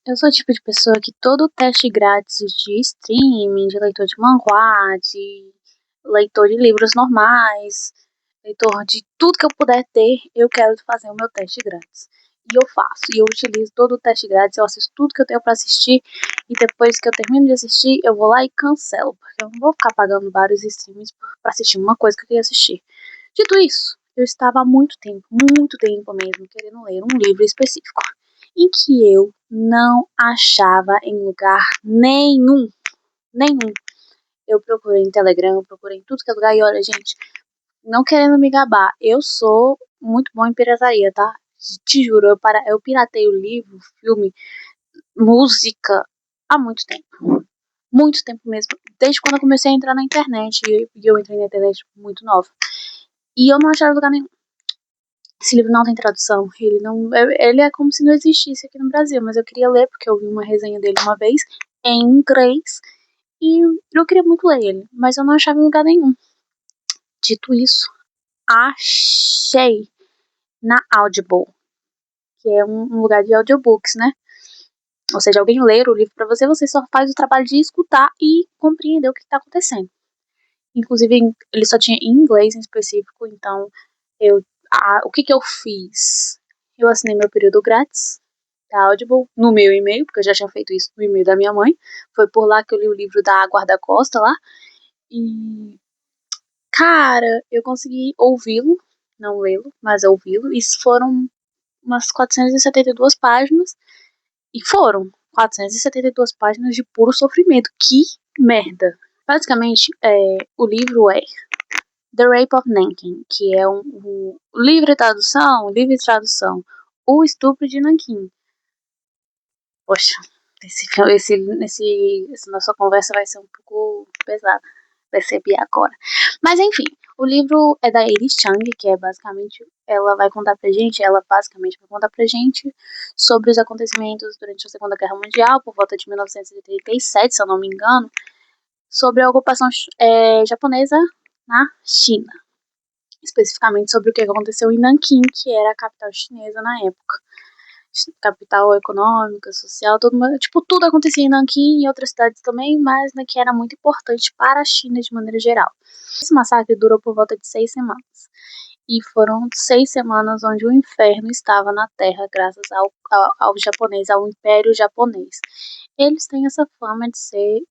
Eu sou o tipo de pessoa que todo teste grátis de streaming, de leitor de manhwa, de leitor de livros normais, leitor de tudo que eu puder ter, eu quero fazer o meu teste grátis. E eu faço, e eu utilizo todo o teste grátis, eu assisto tudo que eu tenho pra assistir, e depois que eu termino de assistir, eu vou lá e cancelo, porque eu não vou ficar pagando vários streams pra assistir uma coisa que eu queria assistir. Dito isso, eu estava há muito tempo mesmo, querendo ler um livro específico em que eu não achava em lugar nenhum. Nenhum. Eu procurei em Telegram, procurei em tudo que é lugar. E olha, gente, não querendo me gabar, eu sou muito bom em pirataria, tá? Te juro, eu piratei o livro, filme, música há muito tempo. Muito tempo mesmo. Desde quando eu comecei a entrar na internet. E eu entrei na internet muito nova. E eu não achava em lugar nenhum. Esse livro não tem tradução. Ele é como se não existisse aqui no Brasil, mas eu queria ler porque eu vi uma resenha dele uma vez em inglês e eu queria muito ler ele, mas eu não achava em lugar nenhum. Dito isso, achei na Audible, que é um lugar de audiobooks, né? Ou seja, alguém ler o livro pra você, você só faz o trabalho de escutar e compreender o que tá acontecendo. Inclusive, ele só tinha em inglês em específico, então o que eu fiz? Eu assinei meu período grátis da Audible no meu e-mail, porque eu já tinha feito isso no e-mail da minha mãe. Foi por lá que eu li o livro da Guarda-Costa lá. E, cara, eu consegui ouvi-lo, não lê-lo, mas ouvi-lo. Isso foram umas 472 páginas. E foram 472 páginas de puro sofrimento. Que merda! Basicamente, o livro é The Rape of Nanking, que é livre tradução, O Estupro de Nanking. Poxa, essa nossa conversa vai ser um pouco pesada, percebi agora. Mas enfim, o livro é da Iris Chang, que é basicamente, ela basicamente vai contar pra gente sobre os acontecimentos durante a Segunda Guerra Mundial, por volta de 1987, se eu não me engano, sobre a ocupação japonesa na China. Especificamente sobre o que aconteceu em Nanking, que era a capital chinesa na época. Capital econômica, social, tudo acontecia em Nanquim e em outras cidades também, mas que era muito importante para a China de maneira geral. Esse massacre durou por volta de 6 semanas. E foram 6 semanas onde o inferno estava na Terra, graças ao japonês, ao Império Japonês. Eles têm essa fama de ser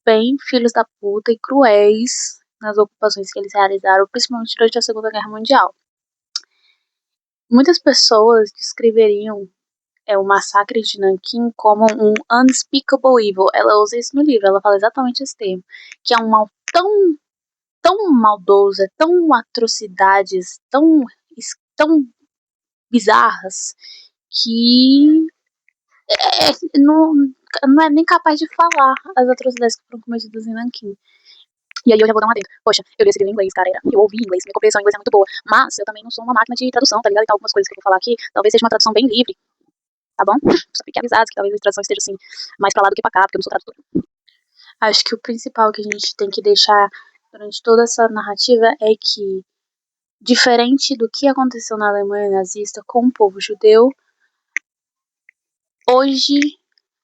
bem filhos da puta e cruéis nas ocupações que eles realizaram, principalmente durante a Segunda Guerra Mundial. Muitas pessoas descreveriam o massacre de Nanquim como um unspeakable evil. Ela usa isso no livro, ela fala exatamente esse termo, que é um mal tão maldoso, tão atrocidades, tão bizarras, que não é nem capaz de falar as atrocidades que foram cometidas em Nanquim. E aí eu já vou dar uma adendo. Poxa, eu li esse livro em inglês, cara. Eu ouvi inglês, minha compreensão em inglês é muito boa. Mas eu também não sou uma máquina de tradução, tá ligado? Então algumas coisas que eu vou falar aqui, talvez seja uma tradução bem livre, tá bom? Só fiquem avisados que talvez a tradução esteja assim, mais pra lá do que pra cá, porque eu não sou tradutora. Acho que o principal que a gente tem que deixar durante toda essa narrativa é que, diferente do que aconteceu na Alemanha nazista com o povo judeu, hoje,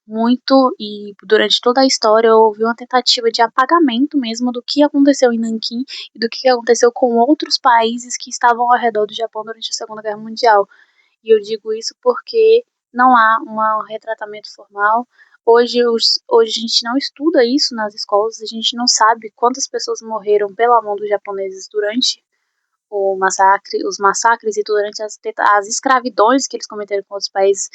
muito e durante toda a história, houve uma tentativa de apagamento mesmo do que aconteceu em Nanquim e do que aconteceu com outros países que estavam ao redor do Japão durante a Segunda Guerra Mundial. E eu digo isso porque não há um retratamento formal. Hoje a gente não estuda isso nas escolas, a gente não sabe quantas pessoas morreram pela mão dos japoneses durante os massacres e durante as escravidões que eles cometeram com outros países,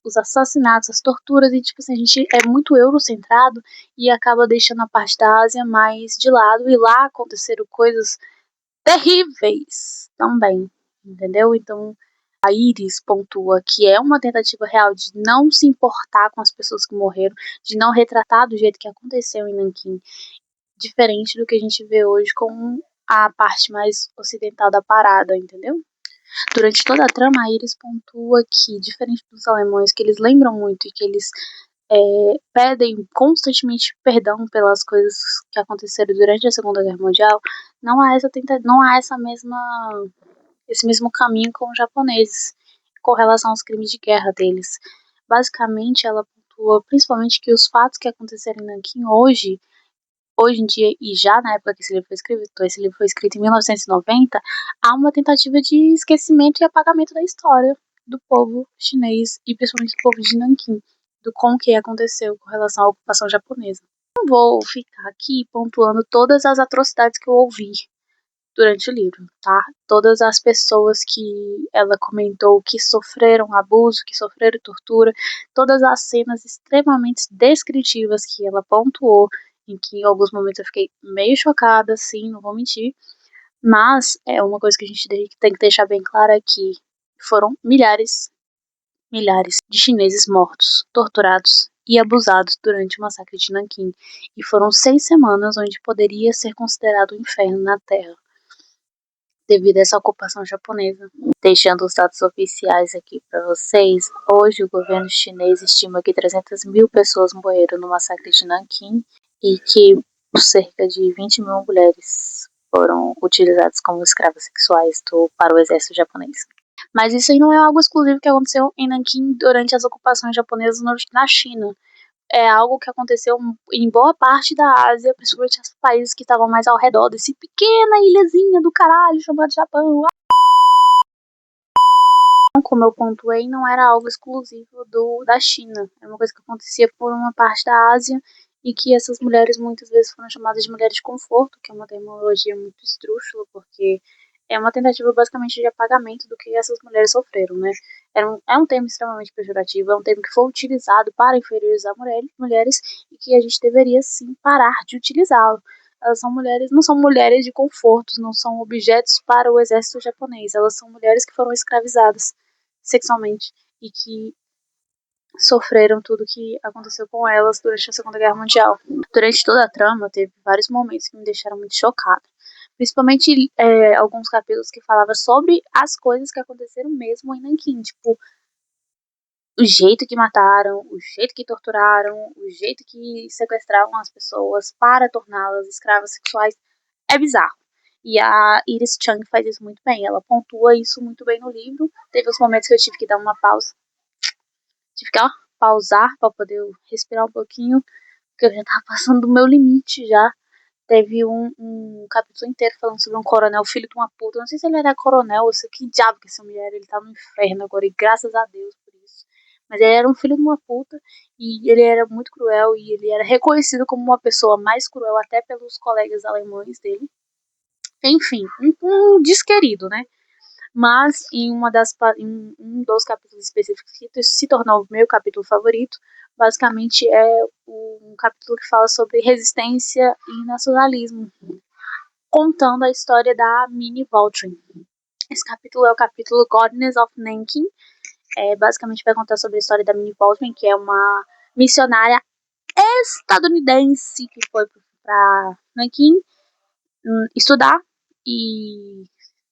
os assassinatos, as torturas, e tipo assim, a gente é muito eurocentrado e acaba deixando a parte da Ásia mais de lado, e lá aconteceram coisas terríveis também, entendeu? Então a Iris pontua que é uma tentativa real de não se importar com as pessoas que morreram, de não retratar do jeito que aconteceu em Nanquim, diferente do que a gente vê hoje com a parte mais ocidental da parada, entendeu? Durante toda a trama, a Iris pontua que, diferente dos alemães, que eles lembram muito e que eles pedem constantemente perdão pelas coisas que aconteceram durante a Segunda Guerra Mundial, não há esse mesmo caminho com os japoneses com relação aos crimes de guerra deles. basicamente ela pontua principalmente que os fatos que aconteceram em Nanquim hoje em dia, e já na época que esse livro foi escrito em 1990, há uma tentativa de esquecimento e apagamento da história do povo chinês e principalmente do povo de Nanquim, do como que aconteceu com relação à ocupação japonesa. Não vou ficar aqui pontuando todas as atrocidades que eu ouvi durante o livro, tá? Todas as pessoas que ela comentou que sofreram abuso, que sofreram tortura, todas as cenas extremamente descritivas que ela pontuou, em que em alguns momentos eu fiquei meio chocada, sim, não vou mentir, mas é uma coisa que a gente tem que deixar bem clara que foram milhares de chineses mortos, torturados e abusados durante o massacre de Nanquim, e foram 6 semanas onde poderia ser considerado um inferno na Terra devido a essa ocupação japonesa. Deixando os dados oficiais aqui para vocês, hoje o governo chinês estima que 300 mil pessoas morreram no massacre de Nanquim e que cerca de 20 mil mulheres foram utilizadas como escravas sexuais para o exército japonês. Mas isso aí não é algo exclusivo que aconteceu em Nanquim durante as ocupações japonesas na China. É algo que aconteceu em boa parte da Ásia, principalmente os países que estavam mais ao redor desse pequena ilhazinha do caralho chamada Japão. Como eu pontuei, não era algo exclusivo da China. É uma coisa que acontecia por uma parte da Ásia e que essas mulheres muitas vezes foram chamadas de mulheres de conforto, que é uma terminologia muito esdrúxula, porque é uma tentativa basicamente de apagamento do que essas mulheres sofreram, né? É um termo extremamente pejorativo, é um termo que foi utilizado para inferiorizar mulheres e que a gente deveria sim parar de utilizá-lo. Elas são mulheres, não são mulheres de conforto, não são objetos para o exército japonês, elas são mulheres que foram escravizadas sexualmente e que sofreram tudo que aconteceu com elas durante a Segunda Guerra Mundial. Durante toda a trama, teve vários momentos que me deixaram muito chocada. Principalmente alguns capítulos que falavam sobre as coisas que aconteceram mesmo em Nanquim. Tipo, o jeito que mataram, o jeito que torturaram, o jeito que sequestravam as pessoas para torná-las escravas sexuais. É bizarro. E a Iris Chung faz isso muito bem. Ela pontua isso muito bem no livro. Teve uns momentos que eu tive que dar uma pausa. Tive que pausar para poder respirar um pouquinho, porque eu já tava passando do meu limite já. Teve um capítulo inteiro falando sobre um coronel, filho de uma puta. Não sei se ele era coronel, ou se que diabo que essa mulher. Ele tá no inferno agora, e graças a Deus por isso. Mas ele era um filho de uma puta, e ele era muito cruel, e ele era reconhecido como uma pessoa mais cruel até pelos colegas alemães dele. Enfim, um desquerido, né? Mas em um dos capítulos específicos que se tornou o meu capítulo favorito, basicamente é um capítulo que fala sobre resistência e nacionalismo, contando a história da Minnie Vautrin. Esse capítulo é o capítulo Goddess of Nanking. Basicamente vai contar sobre a história da Minnie Vautrin, que é uma missionária estadunidense que foi para Nanking estudar e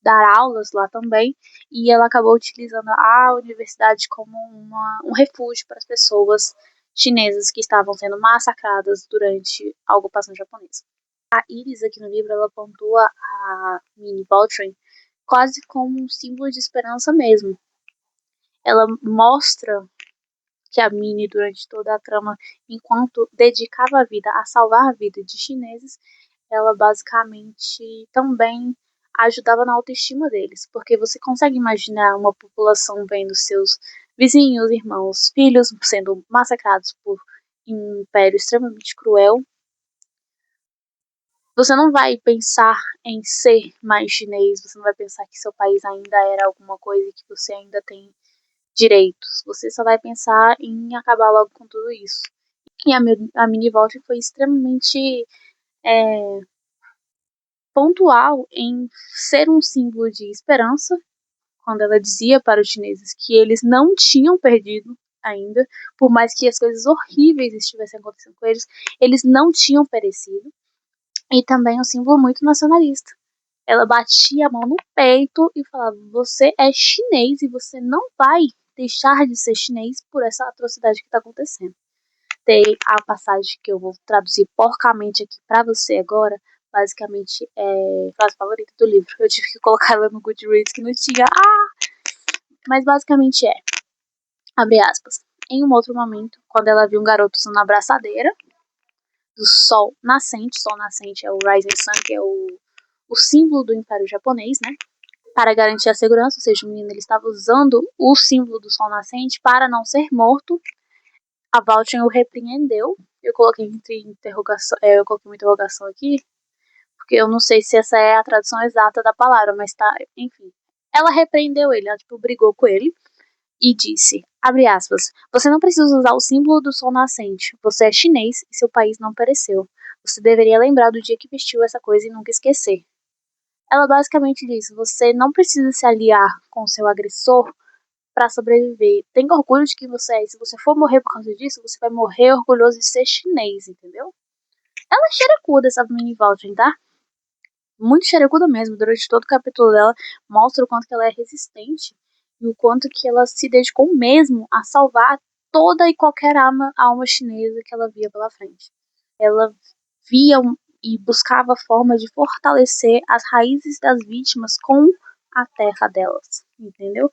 dar aulas lá também, e ela acabou utilizando a universidade como um refúgio para as pessoas chinesas que estavam sendo massacradas durante a ocupação japonesa. A Iris aqui no livro, ela pontua a Minnie Vautrin quase como um símbolo de esperança mesmo. Ela mostra que a Minnie, durante toda a trama, enquanto dedicava a vida a salvar a vida de chineses, ela basicamente também ajudava na autoestima deles, porque você consegue imaginar uma população vendo seus vizinhos, irmãos, filhos sendo massacrados por um império extremamente cruel. Você não vai pensar em ser mais chinês, você não vai pensar que seu país ainda era alguma coisa, que você ainda tem direitos. Você só vai pensar em acabar logo com tudo isso. E a Minnie Vaulting foi extremamente pontual em ser um símbolo de esperança, quando ela dizia para os chineses que eles não tinham perdido ainda, por mais que as coisas horríveis estivessem acontecendo com eles, eles não tinham perecido. E também um símbolo muito nacionalista. Ela batia a mão no peito e falava: você é chinês e você não vai deixar de ser chinês por essa atrocidade que está acontecendo. Tem a passagem que eu vou traduzir porcamente aqui para você agora. Basicamente é a frase favorita do livro. Eu tive que colocar ela no Goodreads que não tinha. Mas basicamente abre aspas. em um outro momento, quando ela viu um garoto usando a abraçadeira do sol nascente. Sol nascente é o Rising Sun, que é o símbolo do Império Japonês, né? Para garantir a segurança, ou seja, o menino ele estava usando o símbolo do sol nascente para não ser morto. A Valtrin o repreendeu. Eu coloquei eu coloquei uma interrogação aqui, porque eu não sei se essa é a tradução exata da palavra, mas tá, enfim. Ela repreendeu ele, ela tipo, brigou com ele e disse, abre aspas, você não precisa usar o símbolo do sol nascente, você é chinês e seu país não pereceu. Você deveria lembrar do dia que vestiu essa coisa e nunca esquecer. Ela basicamente disse, você não precisa se aliar com o seu agressor para sobreviver. Tenha orgulho de quem você é, e se você for morrer por causa disso, você vai morrer orgulhoso de ser chinês, entendeu? Ela é xerecuda, essa mini Valtrin, tá? Muito xerecuda mesmo. Durante todo o capítulo dela, mostra o quanto que ela é resistente e o quanto que ela se dedicou mesmo a salvar toda e qualquer alma chinesa que ela via pela frente. Ela via e buscava forma de fortalecer as raízes das vítimas com a terra delas, entendeu?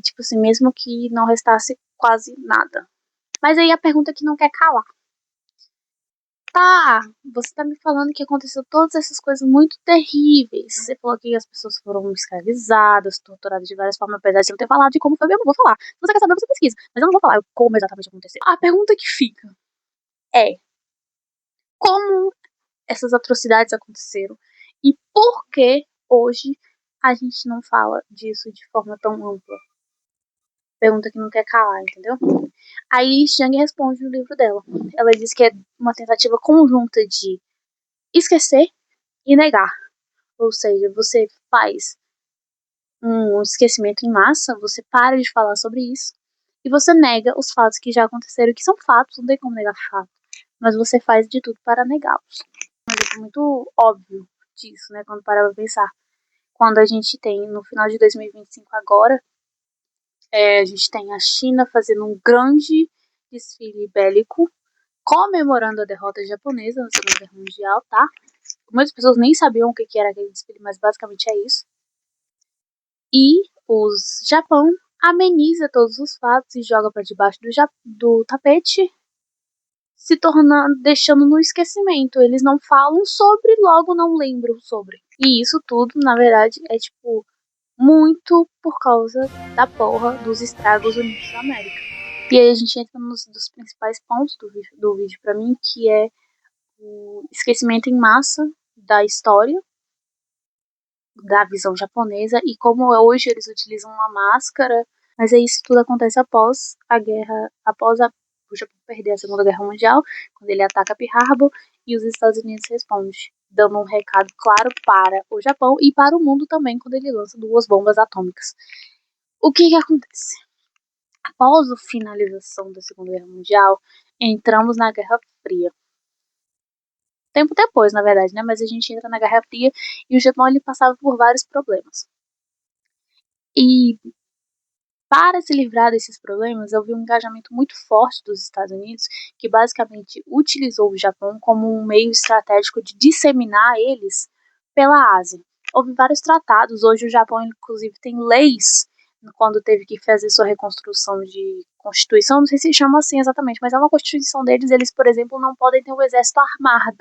Tipo assim, mesmo que não restasse quase nada. Mas aí a pergunta que não quer calar. Tá, você tá me falando que aconteceu todas essas coisas muito terríveis. Você falou que as pessoas foram escravizadas, torturadas de várias formas, apesar de você não ter falado de como foi, eu não vou falar. Se você quer saber, você pesquisa. Mas eu não vou falar como exatamente aconteceu. A pergunta que fica é: como essas atrocidades aconteceram? E por que hoje a gente não fala disso de forma tão ampla? Pergunta que não quer calar, entendeu? Aí Xiang responde no livro dela. Ela diz que é uma tentativa conjunta de esquecer e negar. Ou seja, você faz um esquecimento em massa, você para de falar sobre isso e você nega os fatos que já aconteceram, que são fatos, não tem como negar fato, mas você faz de tudo para negá-los. Um exemplo muito óbvio disso, né, quando parar pra pensar. Quando a gente tem, no final de 2025 agora, a gente tem a China fazendo um grande desfile bélico, comemorando a derrota japonesa na Segunda Guerra Mundial, tá? Muitas pessoas nem sabiam o que era aquele desfile, mas basicamente é isso. E o Japão ameniza todos os fatos e joga para debaixo do tapete, se tornando, deixando no esquecimento. Eles não falam sobre, logo não lembram sobre. E isso tudo, na verdade, é tipo muito por causa da porra dos Estados Unidos da América. E aí a gente entra nos dos principais pontos do vídeo para mim, que é o esquecimento em massa da história, da visão japonesa, e como hoje eles utilizam uma máscara, mas aí isso tudo acontece após a guerra, o Japão perder a Segunda Guerra Mundial, quando ele ataca Pearl Harbor, e os Estados Unidos respondem, dando um recado claro para o Japão e para o mundo também, quando ele lança 2 bombas atômicas. O que acontece? Após a finalização da Segunda Guerra Mundial, entramos na Guerra Fria. Tempo depois, na verdade, né? Mas a gente entra na Guerra Fria e o Japão ele passava por vários problemas. E para se livrar desses problemas, houve um engajamento muito forte dos Estados Unidos, que basicamente utilizou o Japão como um meio estratégico de disseminar eles pela Ásia. Houve vários tratados, hoje o Japão inclusive tem leis, quando teve que fazer sua reconstrução de constituição, não sei se chama assim exatamente, mas é uma constituição deles, eles, por exemplo, não podem ter um exército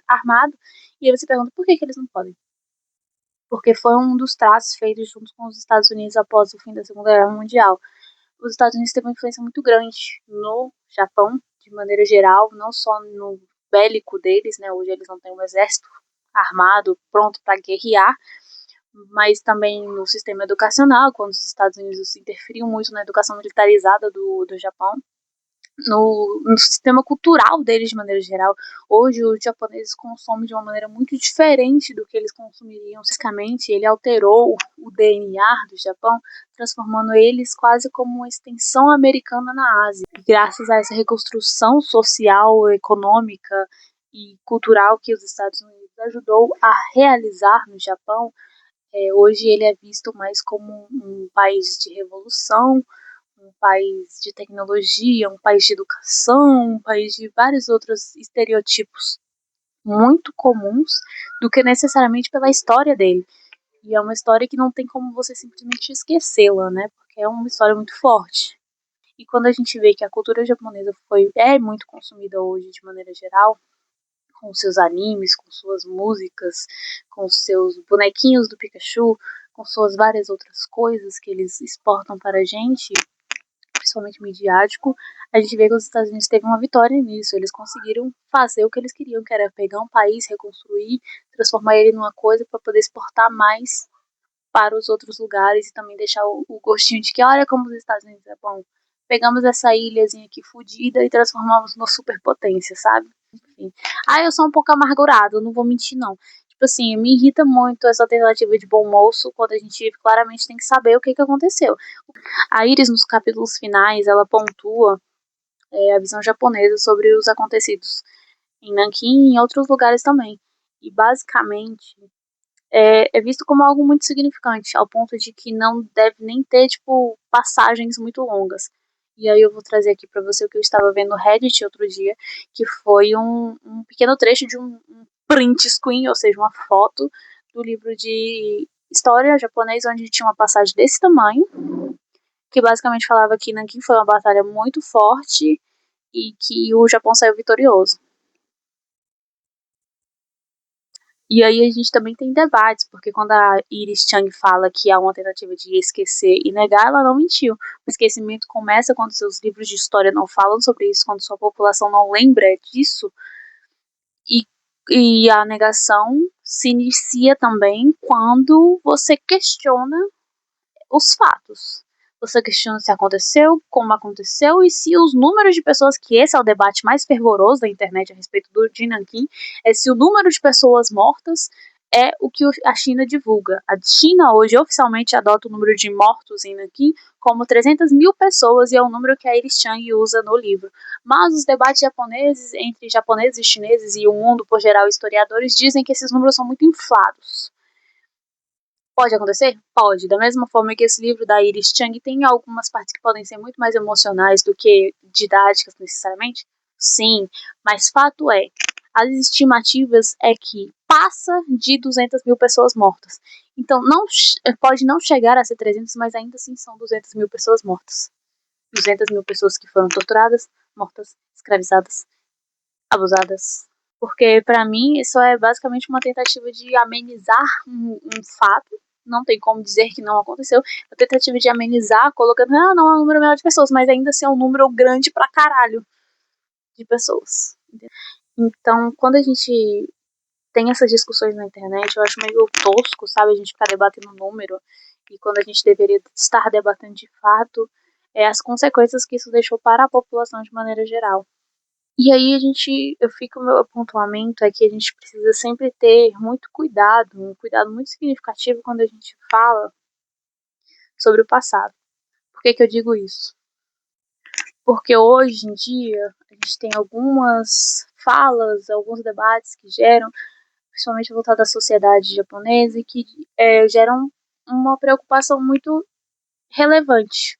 armado, e aí você pergunta por que eles não podem? Porque foi um dos traços feitos junto com os Estados Unidos após o fim da Segunda Guerra Mundial. Os Estados Unidos têm uma influência muito grande no Japão, de maneira geral, não só no bélico deles, né? Hoje eles não têm um exército armado pronto para guerrear, mas também no sistema educacional, quando os Estados Unidos interferiam muito na educação militarizada do Japão, no sistema cultural deles de maneira geral. Hoje os japoneses consomem de uma maneira muito diferente do que eles consumiriam fisicamente. Ele alterou o DNA do Japão, transformando eles quase como uma extensão americana na Ásia. E graças a essa reconstrução social, econômica e cultural que os Estados Unidos ajudou a realizar no Japão, hoje ele é visto mais como um país de revolução, um país de tecnologia, um país de educação, um país de vários outros estereotipos muito comuns do que necessariamente pela história dele. E é uma história que não tem como você simplesmente esquecê-la, né? Porque é uma história muito forte. E quando a gente vê que a cultura japonesa é muito consumida hoje de maneira geral, com seus animes, com suas músicas, com seus bonequinhos do Pikachu, com suas várias outras coisas que eles exportam para a gente, principalmente midiático, a gente vê que os Estados Unidos teve uma vitória nisso. Eles conseguiram fazer o que eles queriam, que era pegar um país, reconstruir, transformar ele numa coisa para poder exportar mais para os outros lugares e também deixar o gostinho de que olha como os Estados Unidos é bom. Pegamos essa ilhazinha aqui fodida e transformamos numa superpotência, sabe? Enfim. Eu sou um pouco amargurado, não vou mentir não. Tipo assim, me irrita muito essa tentativa de bom moço quando a gente claramente tem que saber o que aconteceu. A Iris, nos capítulos finais, ela pontua a visão japonesa sobre os acontecidos em Nanquim e em outros lugares também. E basicamente é visto como algo muito significante, ao ponto de que não deve nem ter, tipo, passagens muito longas. E aí eu vou trazer aqui para você o que eu estava vendo no Reddit outro dia, que foi um pequeno trecho de um print screen, ou seja, uma foto do livro de história japonês, onde tinha uma passagem desse tamanho, que basicamente falava que Nanquim foi uma batalha muito forte e que o Japão saiu vitorioso. E aí a gente também tem debates, porque quando a Iris Chang fala que há uma tentativa de esquecer e negar, ela não mentiu. O esquecimento começa quando seus livros de história não falam sobre isso, quando sua população não lembra disso, e, e a negação se inicia também quando você questiona os fatos. Você questiona se aconteceu, como aconteceu e se os números de pessoas, que esse é o debate mais fervoroso da internet a respeito do Nanquim, é se o número de pessoas mortas é o que a China divulga. A China hoje oficialmente adota o número de mortos em Nanquim como 300 mil pessoas e é o número que a Iris Chang usa no livro. Mas os debates japoneses entre japoneses e chineses e o mundo por geral, historiadores, dizem que esses números são muito inflados. Pode acontecer? Pode. Da mesma forma que esse livro da Iris Chang tem algumas partes que podem ser muito mais emocionais do que didáticas necessariamente? Sim, mas fato é, as estimativas é que passa de 200 mil pessoas mortas. Então, pode não chegar a ser 300, mas ainda assim são 200 mil pessoas mortas. 200 mil pessoas que foram torturadas, mortas, escravizadas, abusadas. Porque, para mim, isso é basicamente uma tentativa de amenizar um fato. Não tem como dizer que não aconteceu. A tentativa de amenizar, colocando, não é um número menor de pessoas, mas ainda assim é um número grande pra caralho de pessoas. Então, quando a gente tem essas discussões na internet, eu acho meio tosco, sabe? A gente ficar debatendo número. E quando a gente deveria estar debatendo de fato as consequências que isso deixou para a população de maneira geral. E aí o meu apontamento é que a gente precisa sempre ter muito cuidado, um cuidado muito significativo quando a gente fala sobre o passado. Por que eu digo isso? Porque hoje em dia a gente tem algumas falas, alguns debates que geram, principalmente voltados à sociedade japonesa, e que geram uma preocupação muito relevante.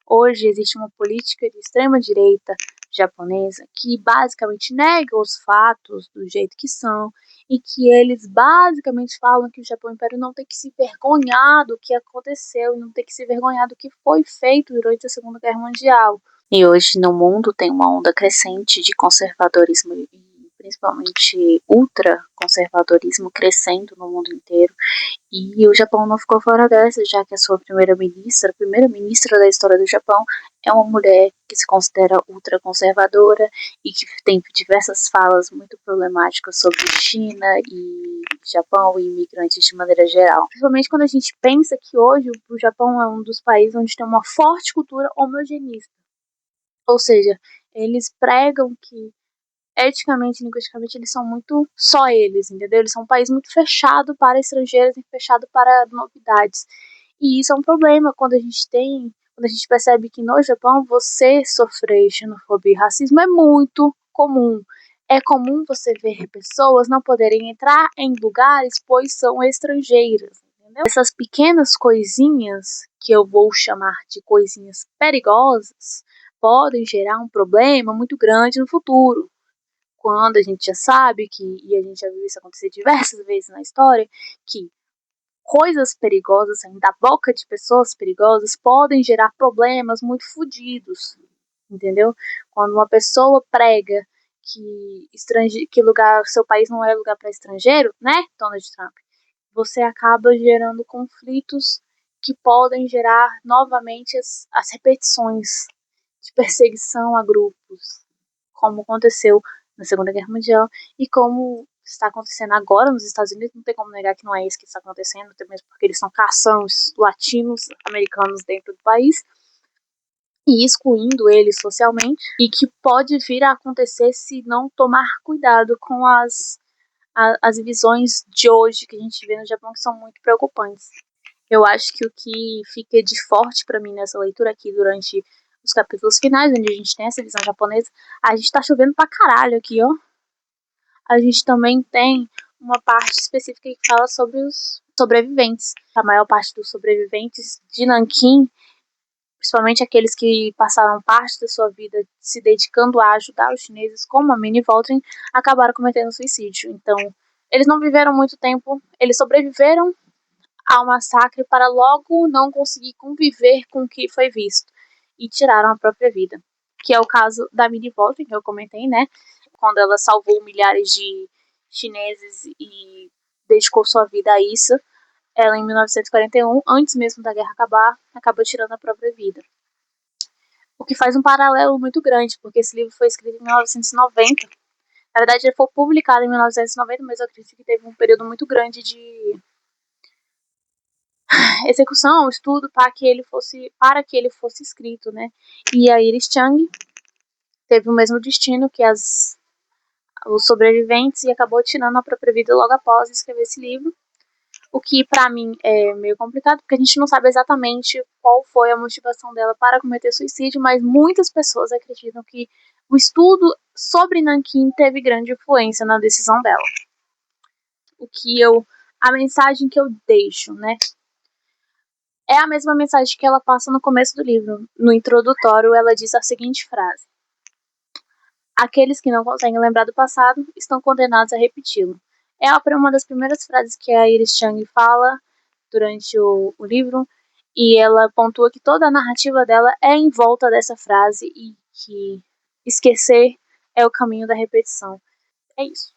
Hoje existe uma política de extrema-direita japonesa que basicamente nega os fatos do jeito que são e que eles basicamente falam que o Japão Império não tem que se vergonhar do que aconteceu e não tem que se vergonhar do que foi feito durante a Segunda Guerra Mundial. E hoje no mundo tem uma onda crescente de conservadorismo e principalmente ultraconservadorismo crescendo no mundo inteiro. E o Japão não ficou fora dessa, já que a sua primeira-ministra, a primeira-ministra da história do Japão, é uma mulher que se considera ultraconservadora e que tem diversas falas muito problemáticas sobre China e Japão e imigrantes de maneira geral. Principalmente quando a gente pensa que hoje o Japão é um dos países onde tem uma forte cultura homogenista. Ou seja, eles pregam que eticamente, linguisticamente, eles são muito só eles, entendeu? Eles são um país muito fechado para estrangeiros e fechado para novidades. E isso é um problema quando a gente percebe que no Japão você sofrer xenofobia e racismo é muito comum. É comum você ver pessoas não poderem entrar em lugares pois são estrangeiras, entendeu? Essas pequenas coisinhas, que eu vou chamar de coisinhas perigosas, podem gerar um problema muito grande no futuro. Quando a gente já sabe que, e a gente já viu isso acontecer diversas vezes na história, que coisas perigosas saindo da boca de pessoas perigosas podem gerar problemas muito fodidos, entendeu? Quando uma pessoa prega que seu país não é lugar para estrangeiro, né, Donald Trump, você acaba gerando conflitos que podem gerar novamente as repetições de perseguição a grupos, como aconteceu na Segunda Guerra Mundial e como está acontecendo agora nos Estados Unidos. Não tem como negar que não é isso que está acontecendo, até mesmo porque eles estão caçando os latinos americanos dentro do país e excluindo eles socialmente, e que pode vir a acontecer se não tomar cuidado com as visões de hoje que a gente vê no Japão, que são muito preocupantes. Eu acho que o que fica de forte para mim nessa leitura aqui durante os capítulos finais, onde a gente tem essa visão japonesa, a gente tá chovendo pra caralho aqui, ó. A gente também tem uma parte específica que fala sobre os sobreviventes. A maior parte dos sobreviventes de Nanquim, principalmente aqueles que passaram parte da sua vida se dedicando a ajudar os chineses, como a Minnie Vautrin, acabaram cometendo suicídio. Então, eles não viveram muito tempo, eles sobreviveram ao massacre para logo não conseguir conviver com o que foi visto e tiraram a própria vida. Que é o caso da Minnie Vautrin, que eu comentei, né? Quando ela salvou milhares de chineses e dedicou sua vida a isso, ela, em 1941, antes mesmo da guerra acabar, acabou tirando a própria vida. O que faz um paralelo muito grande, porque esse livro foi escrito em 1990. Na verdade, ele foi publicado em 1990, mas eu acredito que teve um período muito grande de execução, estudo para que ele fosse escrito, né? E a Iris Chang teve o mesmo destino que os sobreviventes e acabou tirando a própria vida logo após escrever esse livro. O que para mim é meio complicado, porque a gente não sabe exatamente qual foi a motivação dela para cometer suicídio, mas muitas pessoas acreditam que o estudo sobre Nanquim teve grande influência na decisão dela. A mensagem que eu deixo, né? É a mesma mensagem que ela passa no começo do livro. No introdutório, ela diz a seguinte frase: aqueles que não conseguem lembrar do passado estão condenados a repeti-lo. É uma das primeiras frases que a Iris Chang fala durante o livro, e ela pontua que toda a narrativa dela é em volta dessa frase e que esquecer é o caminho da repetição. É isso.